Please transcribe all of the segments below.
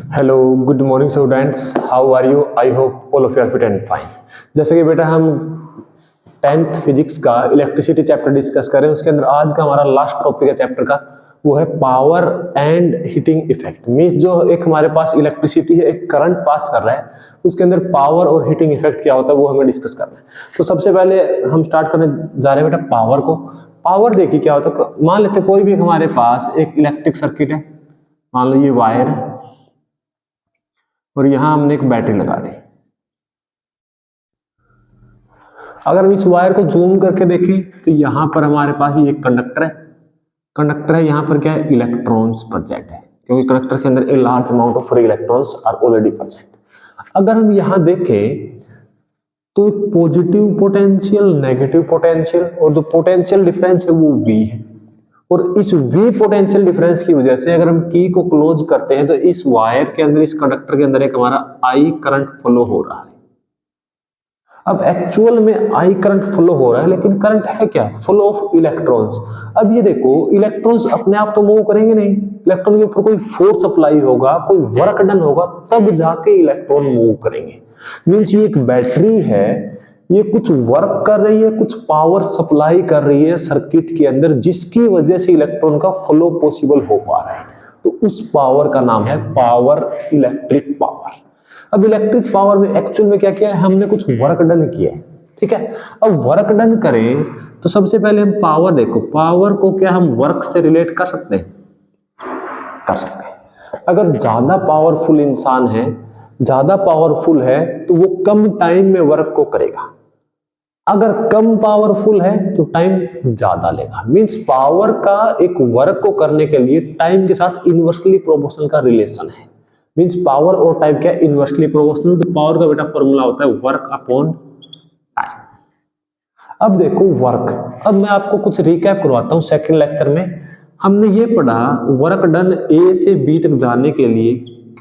Hello good morning students, how are you? I hope all of you are fit and fine. जैसे कि बेटा हम 10th physics का electricity chapter discuss करें, उसके अंदर आज का हमारा लास्ट टॉपिक है चैप्टर का, वो है power and heating effect. Means जो एक हमारे पास इलेक्ट्रिसिटी है, एक करंट पास कर रहा है, उसके अंदर पावर और हीटिंग इफेक्ट क्या होता है वो हमें डिस्कस करना है। तो सबसे पहले हम स्टार्ट करने जा रहे हैं बेटा पावर को। पावर देखिए क्या होता है, मान लेते कोई भी हमारे पास एक इलेक्ट्रिक सर्किट है, मान लो ये वायर है और यहां हमने एक बैटरी लगा दी। अगर हम इस वायर को जूम करके देखें तो यहां पर हमारे पास ये कंडक्टर है, यहां पर क्या है, इलेक्ट्रॉन्स प्रेजेंट है, क्योंकि कंडक्टर के अंदर a large amount of free electrons are already present. अगर हम यहां देखें तो पॉजिटिव पोटेंशियल, नेगेटिव पोटेंशियल और जो पोटेंशियल डिफरेंस है वो V है, और इस V पोटेंशियल डिफरेंस की वजह से अगर हम की को क्लोज करते हैं तो इस वायर के अंदर, इस कंडक्टर के अंदर एक हमारा I करंट फ्लो हो रहा है। अब एक्चुअल में I करंट फ्लो हो रहा है, लेकिन करंट है क्या, फ्लो ऑफ इलेक्ट्रॉन्स। अब ये देखो, इलेक्ट्रॉन्स अपने आप तो मूव करेंगे नहीं, इलेक्ट्रॉन के ऊपर कोई फोर्स अप्लाई होगा, कोई वर्क डन होगा, तब जाके इलेक्ट्रॉन मूव करेंगे। मींस ये एक बैटरी है, ये कुछ वर्क कर रही है, कुछ पावर सप्लाई कर रही है सर्किट के अंदर, जिसकी वजह से इलेक्ट्रॉन का फ्लो पॉसिबल हो पा रहा है। तो उस पावर का नाम है पावर, इलेक्ट्रिक पावर। अब इलेक्ट्रिक पावर में एक्चुअल में क्या किया है, हमने कुछ वर्क डन किया है, ठीक है। अब वर्क डन करें तो सबसे पहले हम पावर देखो, पावर को क्या हम वर्क से रिलेट कर सकते हैं? कर सकते हैं। अगर ज्यादा पावरफुल इंसान है, ज्यादा पावरफुल है, तो वो कम टाइम में वर्क को करेगा। अगर कम पावरफुल है तो टाइम ज्यादा लेगा। मींस पावर का एक वर्क को करने के लिए टाइम के साथ इनवर्सली प्रोपोर्शनल का रिलेशन है। मींस पावर और टाइम क्या, इनवर्सली प्रोपोर्शनल। तो पावर का बेटा फॉर्मूला होता है वर्क अपॉन टाइम। अब देखो वर्क, अब मैं आपको कुछ रिकैप करवाता हूं। सेकंड लेक्चर में हमने ये पढ़ा, वर्क डन ए से बी तक जाने के लिए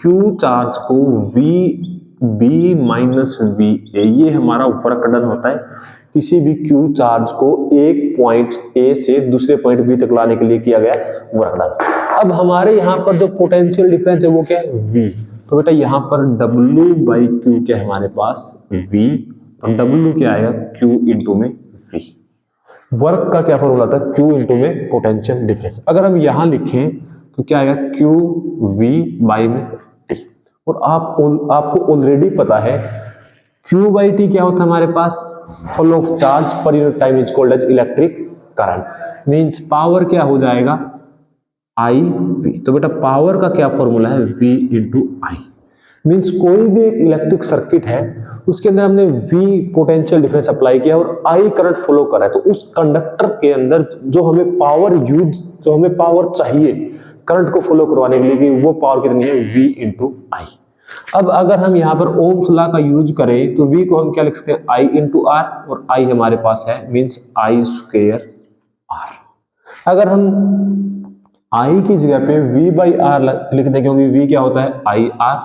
क्यू चार्ज को V B minus V A, ये हमारा वर्क डन होता है। किसी भी क्यू चार्ज को एक पॉइंट ए से दूसरे पॉइंट बी तक लाने के लिए किया गया वर्क डन। अब हमारे यहाँ पर जो पोटेंशियल डिफरेंस है वो क्या है, V। तो बेटा यहाँ पर W बाई क्यू क्या है हमारे पास, V। तो W क्या आएगा, Q इंटू में V। वर्क का क्या फॉर्मूला था, Q इंटू में पोटेंशियल डिफरेंस। अगर हम यहाँ लिखें तो क्या आएगा, Q V बाई में T। और आपको ऑलरेडी पता है Q बाई T क्या होता है हमारे पास, flow of charge per unit time is called as electric current. Means power क्या हो जाएगा, आई वी। तो बेटा पावर का क्या फॉर्मूला है, V इंटू आई। मीन्स कोई भी एक इलेक्ट्रिक सर्किट है, उसके अंदर हमने V पोटेंशियल डिफरेंस अप्लाई किया और I करंट फ्लो कर रहा है, तो उस कंडक्टर के अंदर जो हमें पावर चाहिए करंट को फ्लो करवाने के लिए, वो पावर कितनी है, V इंटू आई। अब अगर हम यहाँ पर ओम्स लॉ का यूज करें तो V को हम क्या लिख सकते हैं, I इंटू आर, और I हमारे पास है मीन्स I स्क्वेयर आर। अगर हम I की जगह पे V बाई आर लिख दें, क्योंकि V क्या होता है, आई आर।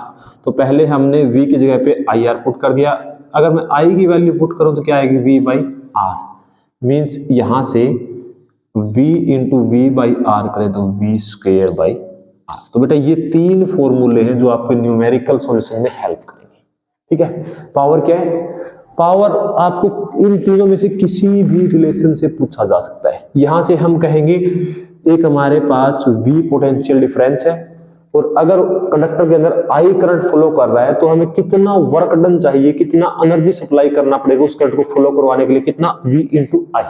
तो पहले हमने V की जगह पे आई आर पुट कर दिया। अगर मैं I की वैल्यू पुट करूं तो क्या आएगी, V बाई आर। मीन्स यहां से V into V by R करें तो V स्क्वेयर बाई आर। तो बेटा ये तीन फॉर्मूले हैं जो आपके न्यूमेरिकल सॉल्यूशन में हेल्प करेंगे, ठीक है। पावर क्या है, पावर आपको इन तीनों में से किसी भी रिलेशन से पूछा जा सकता है। यहां से हम कहेंगे एक हमारे पास V पोटेंशियल डिफरेंस है, और अगर कंडक्टर के अंदर I करंट फ्लो कर रहा है तो हमें कितना वर्क डन चाहिए, कितना एनर्जी सप्लाई करना पड़ेगा उस करंट को फ्लो करवाने के लिए, कितना V इंटू आई।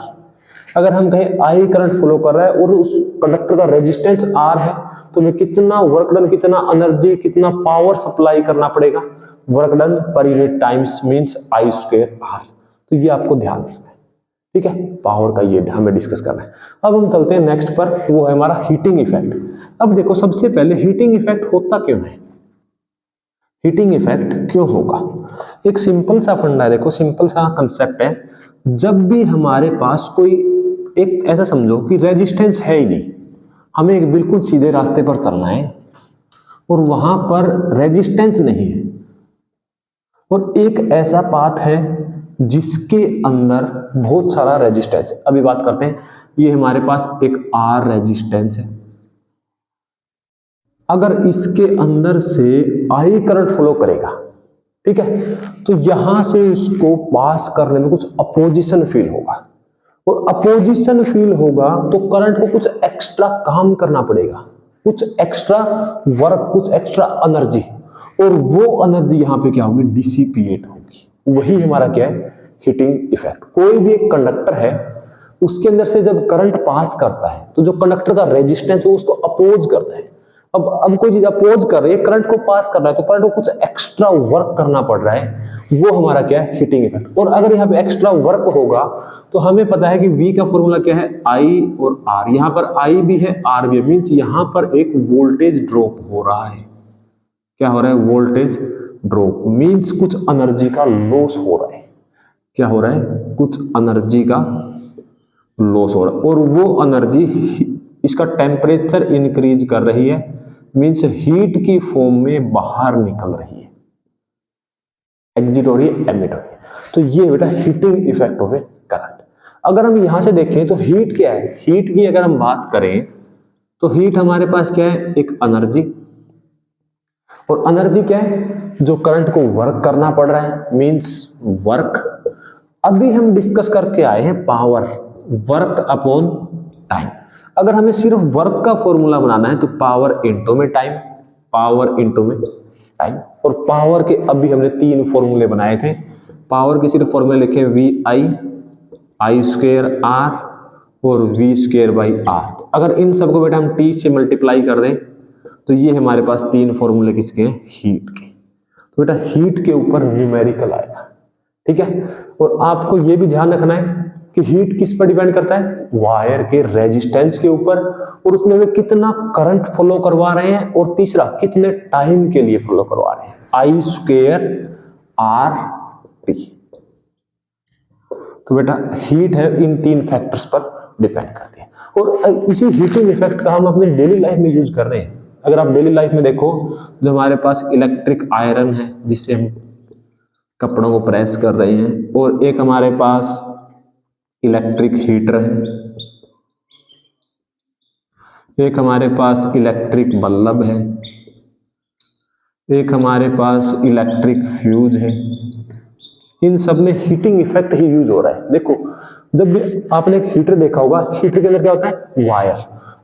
अगर हम कहें I करंट फ्लो कर रहा है और उस कंडक्टर का रेजिस्टेंस R है, तो हमें कितना वर्क डन, कितना एनर्जी, कितना पावर सप्लाई करना पड़ेगा, work done per unit times means I square R। तो ये आपको ध्यान रखना है, ठीक है। पावर का ये हमें डिस्कस करना है। अब हम चलते हैं नेक्स्ट पर, वो है हमारा हीटिंग इफेक्ट। अब देखो सबसे पहले हीटिंग इफेक्ट होता क्यों है, हीटिंग इफेक्ट क्यों होगा। एक सिंपल सा फंडा है, देखो सिंपल सा कंसेप्ट है। जब भी हमारे पास कोई एक, ऐसा समझो कि रेजिस्टेंस है ही नहीं, हमें एक बिल्कुल सीधे रास्ते पर चलना है और वहां पर रेजिस्टेंस नहीं है, और एक ऐसा पाथ है जिसके अंदर बहुत सारा रेजिस्टेंस है। अभी बात करते हैं, ये हमारे पास एक R रेजिस्टेंस है, अगर इसके अंदर से आई करंट फ्लो करेगा, ठीक है, तो यहां से इसको पास करने में कुछ अपोजिशन फील होगा, और अपोजिशन फील होगा तो करंट को कुछ एक्स्ट्रा काम करना पड़ेगा, कुछ एक्स्ट्रा वर्क, कुछ एक्स्ट्रा एनर्जी, और वो एनर्जी यहां पे क्या होगी, डिसिपिएट होगी। वही हमारा क्या है, हीटिंग इफेक्ट। कोई भी एक कंडक्टर है, उसके अंदर से जब करंट पास करता है तो जो कंडक्टर का रेजिस्टेंस है उसको अपोज करता है। अब कोई चीज अपोज कर रही है, करंट को पास कर रहा है, तो करंट को कुछ एक्स्ट्रा वर्क करना पड़ रहा है, वो हमारा क्या है, हीटिंग इफेक्ट। और अगर यहाँ पे एक्स्ट्रा वर्क होगा तो हमें पता है कि V का फॉर्मूला क्या है, I और R। यहाँ पर I भी है, R भी है, मीन्स यहाँ पर एक वोल्टेज ड्रॉप हो रहा है। क्या हो रहा है, वोल्टेज ड्रॉप, मीन्स कुछ एनर्जी का लॉस हो रहा है। क्या हो रहा है, कुछ एनर्जी का लॉस हो रहा है, और वो एनर्जी इसका टेम्परेचर इंक्रीज कर रही है, मीन्स हीट की फॉर्म में बाहर निकल रही है, एग्जिट हो रही है, एमिट हो रही है। तो ये बेटा heating effect of A current. अगर हम यहां से देखें तो हीट क्या है, हीट की अगर हम बात करें तो हीट हमारे पास क्या है, एक एनर्जी, और एनर्जी क्या है, जो करंट को वर्क करना पड़ रहा है, मीन्स वर्क। अभी हम डिस्कस करके आए हैं पावर, वर्क अपॉन टाइम। अगर हमें सिर्फ वर्क का फॉर्मूला बनाना है तो पावर इनटू में टाइम, पावर इनटू में टाइम। और पावर के अभी हमने 3 फॉर्मूले बनाए थे। पावर के सिर्फ फॉर्मूले लिखे, वी आई स्क्वायर आर और वी स्क्वायर बाई आर। अगर इन सबको बेटा हम टी से मल्टीप्लाई कर दें तो ये हमारे पास 3 फॉर्मूले किसके हैं, हीट के। तो बेटा हीट के ऊपर न्यूमेरिकल आएगा, ठीक है। और आपको ये भी ध्यान रखना है कि हीट किस पर डिपेंड करता है, वायर के रेजिस्टेंस के ऊपर, और उसमें वे कितना करंट फ्लो करवा रहे हैं, और तीसरा कितने टाइम के लिए फ्लो करवा रहे हैं, आई स्क्वायर आर टी। तो बेटा हीट है इन 3 फैक्टर्स पर डिपेंड करती है। और इसी हीटिंग इफेक्ट का हम अपने डेली लाइफ में यूज कर रहे हैं। अगर आप डेली लाइफ में देखो, जो हमारे पास इलेक्ट्रिक आयरन है जिससे हम कपड़ों को प्रेस कर रहे हैं, और एक हमारे पास इलेक्ट्रिक हीटर है, एक हमारे पास इलेक्ट्रिक बल्ब है, एक हमारे पास इलेक्ट्रिक फ्यूज है। इन सब में हीटिंग इफेक्ट ही यूज हो रहा है। देखो, जब भी आपने एक हीटर देखा होगा, हीटर के अंदर क्या होता है, वायर।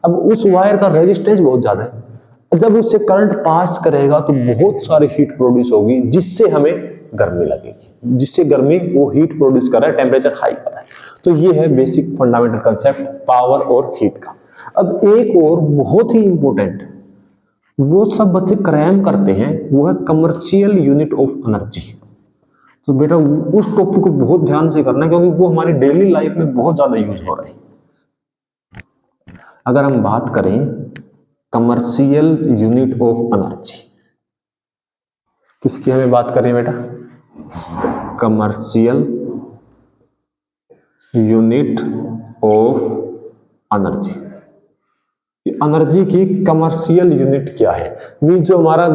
अब उस वायर का रेजिस्टेंस बहुत ज्यादा है, जब उससे करंट पास करेगा तो बहुत सारी हीट प्रोड्यूस होगी, जिससे हमें गर्मी लगेगी, जिससे गर्मी वो हीट प्रोड्यूस कर रहा है, टेम्परेचर हाई कर रहा है। तो ये है बेसिक फंडामेंटल कंसेप्ट पावर और हीट का। अब एक और बहुत ही इंपॉर्टेंट, वो सब बच्चे क्रैम करते हैं, वो है कमर्शियल यूनिट ऑफ एनर्जी। तो बेटा उस टॉपिक को बहुत ध्यान से करना है, क्योंकि वो हमारी डेली लाइफ में बहुत ज्यादा यूज हो रहा है। अगर हम बात करें कमर्शियल यूनिट ऑफ एनर्जी, किसकी हमें बात करें बेटा, commercial unit of energy. Energy की कमर्शियल यूनिट क्या है, मीन जो हमारा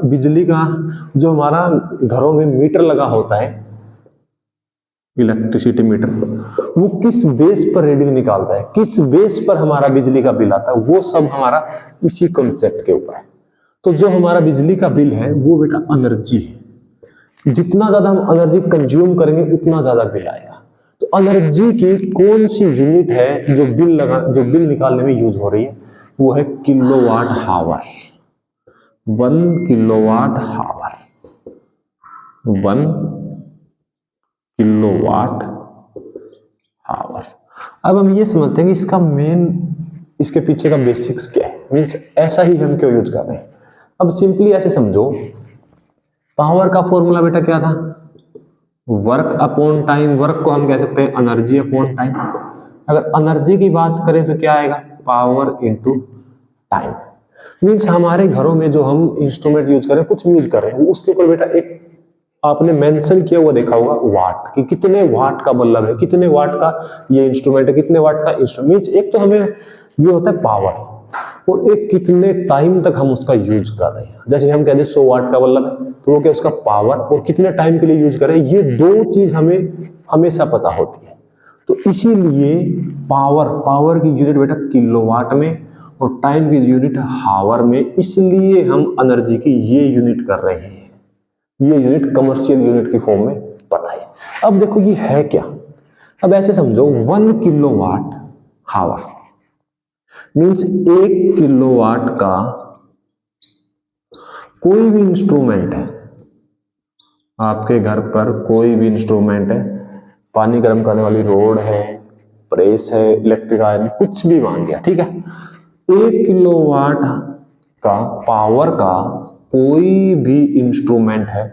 बिजली का, जो हमारा घरों में मीटर लगा होता है, इलेक्ट्रिसिटी मीटर, वो किस बेस पर रीडिंग निकालता है, किस बेस पर हमारा बिजली का बिल आता है, वो सब हमारा इसी कॉन्सेप्ट के ऊपर है। तो जो हमारा बिजली का बिल है वो बेटा एनर्जी है, जितना ज्यादा हम एनर्जी कंज्यूम करेंगे उतना ज्यादा बिल आएगा। तो एनर्जी की कौन सी यूनिट है जो बिल निकालने में यूज हो रही है, वो है kilowatt hour. 1 kilowatt hour, 1 kilowatt hour. अब हम ये समझते हैं कि इसका मेन, इसके पीछे का बेसिक्स क्या है, मीन्स ऐसा ही हम क्यों यूज कर रहे हैं। अब सिंपली ऐसे समझो, पावर का फॉर्मूला बेटा क्या था, वर्क अपॉन टाइम। वर्क को हम कह सकते हैं एनर्जी अपॉन टाइम। अगर एनर्जी की बात करें तो क्या आएगा, पावर इनटू टाइम। मीन्स हमारे घरों में जो हम इंस्ट्रूमेंट यूज कर रहे हैं, कुछ भी यूज कर रहे हैं, उसके ऊपर बेटा एक आपने मेंशन किया हुआ देखा होगा वाट, कि कितने वाट का बल्ब है, कितने वाट का ये इंस्ट्रूमेंट है, कितने वाट का इंस्ट्रूमेंट। एक तो हमें ये होता है पावर, और एक कितने टाइम तक हम उसका यूज कर रहे हैं। जैसे हम कहते हैं 100 वाट का बल्ब है, तो वो क्या उसका पावर, और कितने टाइम के लिए यूज कर रहे हैं, ये 2 चीज हमें हमेशा पता होती है। तो इसीलिए पावर की यूनिट बेटा किलोवाट में, और टाइम की यूनिट हावर में, इसलिए हम एनर्जी की ये यूनिट कर रहे हैं, ये यूनिट कमर्शियल यूनिट की फॉर्म में पढ़ा है। अब देखो ये है क्या, अब ऐसे समझो 1 किलोवाट हावर मींस 1 किलोवाट का कोई भी इंस्ट्रूमेंट है, आपके घर पर कोई भी इंस्ट्रूमेंट है, पानी गर्म करने वाली रोड है, प्रेस है, इलेक्ट्रिक आयरन, कुछ भी मान गया, ठीक है। 1 किलोवाट का पावर का कोई भी इंस्ट्रूमेंट है,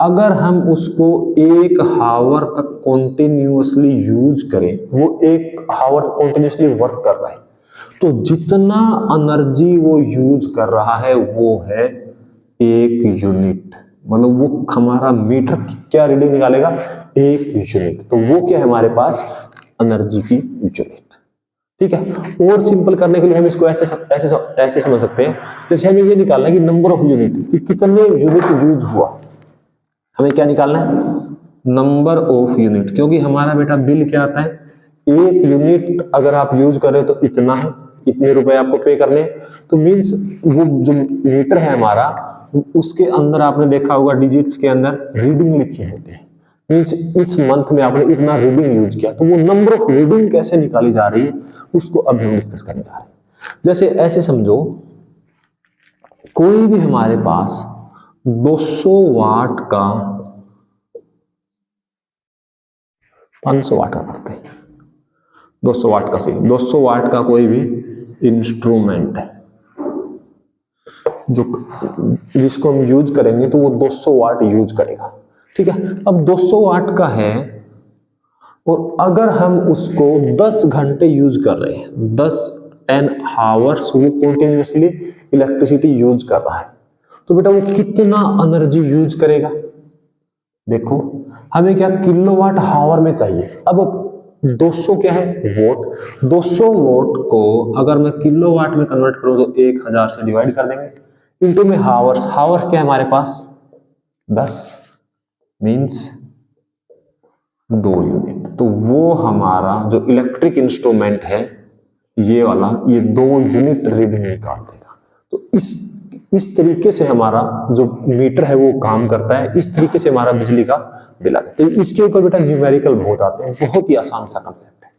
अगर हम उसको 1 हावर तक कॉन्टिन्यूअसली यूज करें, वो 1 हावर तक कॉन्टिन्यूअसली वर्क कर रहा है, तो जितना एनर्जी वो यूज कर रहा है वो है 1 यूनिट। मतलब वो हमारा मीटर क्या रीडिंग निकालेगा, 1 यूनिट। तो वो क्या है हमारे पास, एनर्जी की यूनिट, ठीक है। और सिंपल करने के लिए हम इसको ऐसे समझ सकते हैं, जैसे हमें ये निकालना है कि नंबर ऑफ यूनिट, कि कितने यूनिट यूज हुआ, हमें क्या निकालना है, नंबर ऑफ यूनिट। क्योंकि हमारा बेटा बिल क्या आता है, 1 यूनिट अगर आप यूज कर रहे हो तो इतना है, इतने रुपए आपको पे करने। तो मींस वो जो मीटर है हमारा, उसके अंदर आपने देखा होगा डिजिट्स के अंदर रीडिंग लिखे होते हैं, मींस इस मंथ में आपने इतना रीडिंग यूज किया। तो वो नंबर ऑफ रीडिंग कैसे निकाली जा रही है, उसको अब हम डिस्कस करने जा रहे हैं। जैसे ऐसे समझो, कोई भी हमारे पास 200 वाट का, 500 वाट का करते हैं, 200 वाट का सही, 200 वाट का कोई भी इंस्ट्रूमेंट है जो जिसको हम यूज करेंगे, तो वो 200 वाट यूज करेगा, ठीक है। अब 200 वाट का है और अगर हम उसको 10 घंटे यूज कर रहे हैं, 10 आवर्स वो कंटिन्यूअसली इलेक्ट्रिसिटी यूज कर रहा है, तो बेटा वो कितना एनर्जी यूज करेगा। देखो हमें क्या किलोवाट आवर में चाहिए, अब 200 क्या है, वोट। 200 वोट को अगर मैं किलोवाट में कन्वर्ट करूं तो 1000 से डिवाइड कर देंगे, इनटू में हावर्स। हावर्स क्या है हमारे पास, 10 मींस 2 यूनिट। तो वो हमारा जो इलेक्ट्रिक इंस्ट्रूमेंट है ये वाला, ये 2 यूनिट रीडिंग निकाल देगा। तो इस तरीके से हमारा जो मीटर है वो काम करता है, इस तरीके से हमारा बिजली का बिल आता है। तो इसके ऊपर बेटा न्यूमेरिकल बहुत आते हैं, बहुत ही आसान सा कंसेप्ट है,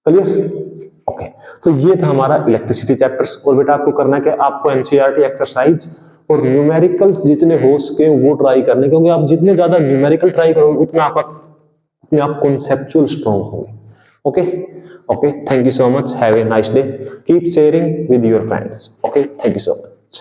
क्लियर, ओके। तो ये था हमारा इलेक्ट्रिसिटी चैप्टर्स। और बेटा आपको करना क्या, आपको एनसीईआरटी एक्सरसाइज और न्यूमेरिकल्स जितने हो सके वो ट्राई करने, क्योंकि आप जितने ज्यादा न्यूमेरिकल ट्राई करोगे उतना आप कॉन्सेप्चुअल स्ट्रॉन्ग होंगे, okay. Okay, thank you so much. Have a nice day. Keep sharing with your friends. Okay, thank you so much.